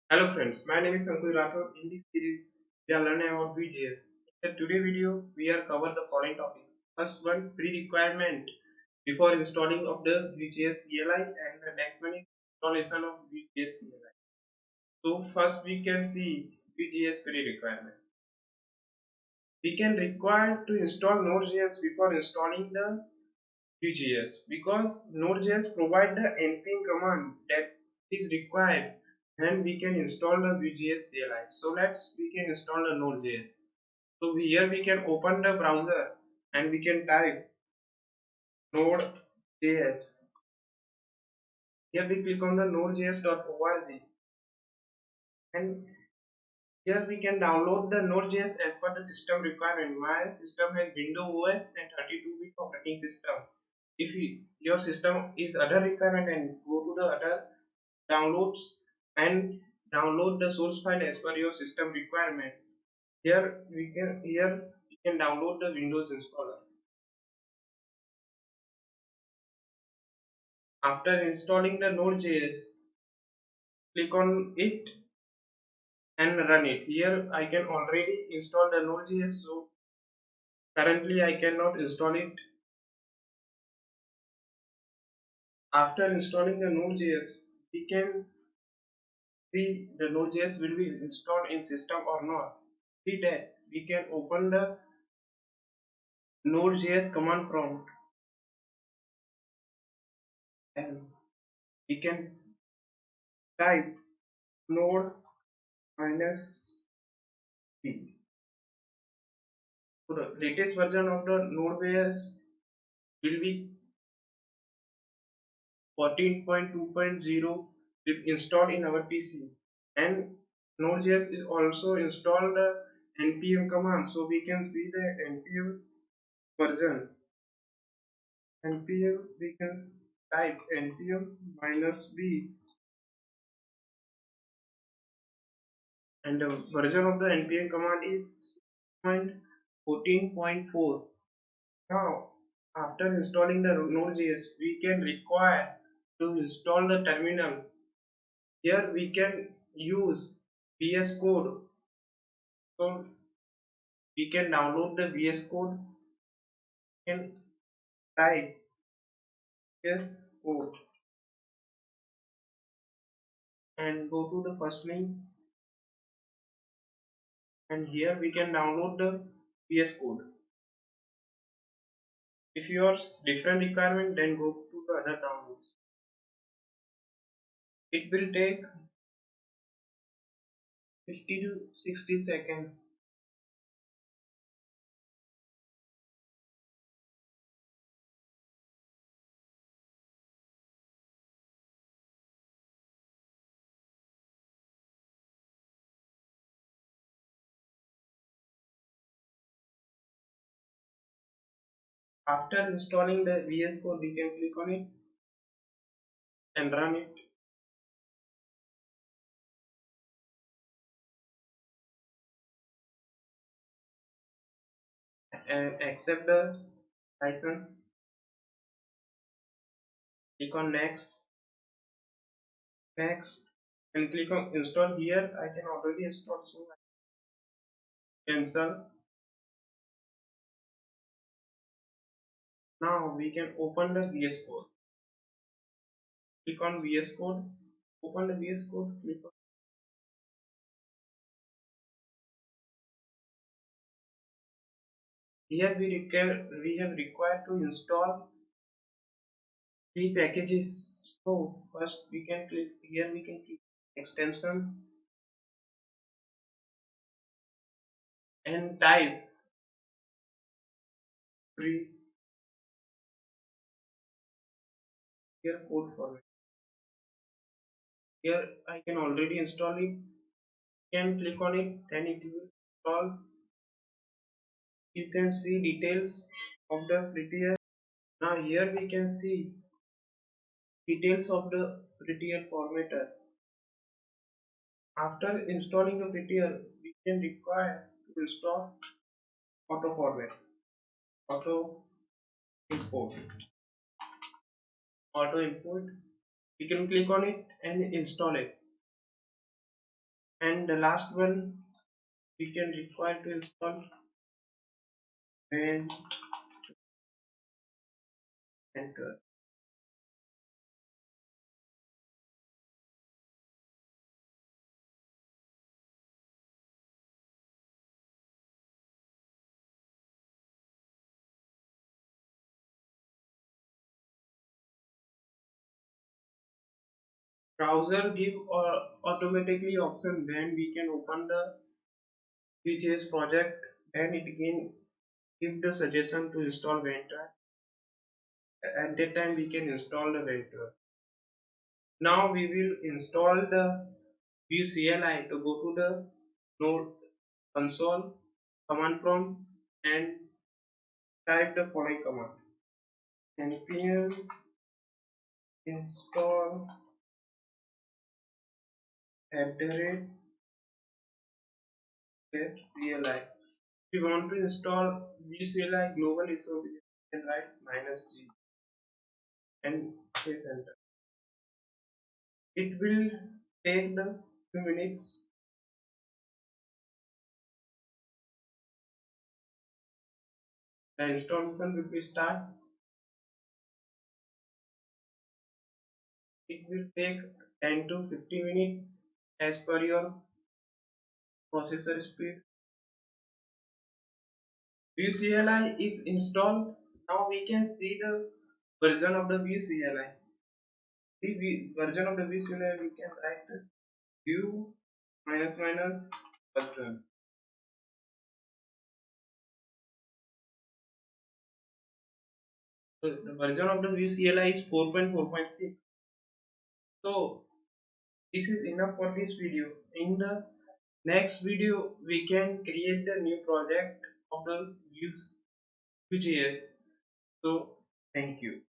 Hello friends, my name is Ankur Rathod. In this series, we are learning about VJS. In the today video, we are cover the following topics. First one, pre-requirement before installing of the VJS CLI, and the next one is installation of VJS CLI. So first we can see VJS pre-requirement. We can require to install Node.js before installing the VJS because Node.js provide the npm command that is required and we can install the VJS CLI. So we can install the Node.js. So here we can open the browser and we can type Node.js. Here we click on the nodejs.org and here we can download the Node.js as per the system requirement. My system has Windows OS and 32-bit operating system. If your system is other requirement, and go to the other downloads and download the source file as per your system requirement. Here we can download the Windows installer. After installing the Node.js, click on it and run it. Here I can already install the Node.js, so currently I cannot install it. After installing the Node.js, we can see the Node.js will be installed in system or not. See that we can open the Node.js command prompt and we can type node minus b. So the latest version of the Node.js will be 14.2.0 is installed in our PC, and Node.js is also installed the npm command, so we can see the npm version. npm we can type npm minus b, and the version of the npm command is 6.14.4. Now, after installing the Node.js, we can require to install the terminal. Here we can use VS Code. So we can download the VS Code and type VS Code and go to the first link, and here we can download the VS Code. If yours different requirement, then go to the other downloads. It will take 50 to 60 seconds. After installing the VS Code, we can click on it and run it. And accept the license. Click on next, and click on install. Here I can already install, so I cancel. Now we can open the VS Code. Click on VS Code. Open the VS Code. Click on. Here we have required to install three packages. So first we can click here. We can click extension and type free here code format. Here I can already install it. Can click on it, then it will install. You can see details of the prettier. Now here we can see details of the prettier formatter. After installing the prettier, we can require to install auto format, auto import, auto import. We can click on it and install it. And the last one we can require to install and enter. Browser give or automatically option when we can open the VJS project, and it can give the suggestion to install Ventura. At that time we can install the Ventura. Now we will install the Pcli to go to the node console command prompt and type the following command: npm install @pcli. We want to install Pcli globally, so we can write -g and hit enter. It will take the few minutes. The installation will be start. It will take 10 to 50 minutes as per your processor speed. VCLI is installed. Now we can see the version of the VCLI. The version of the VCLI we can write the view minus minus version. So the version of the VCLI is 4.4.6. So this is enough for this video. In the next video we can create the new project of the Vue.js. So thank you.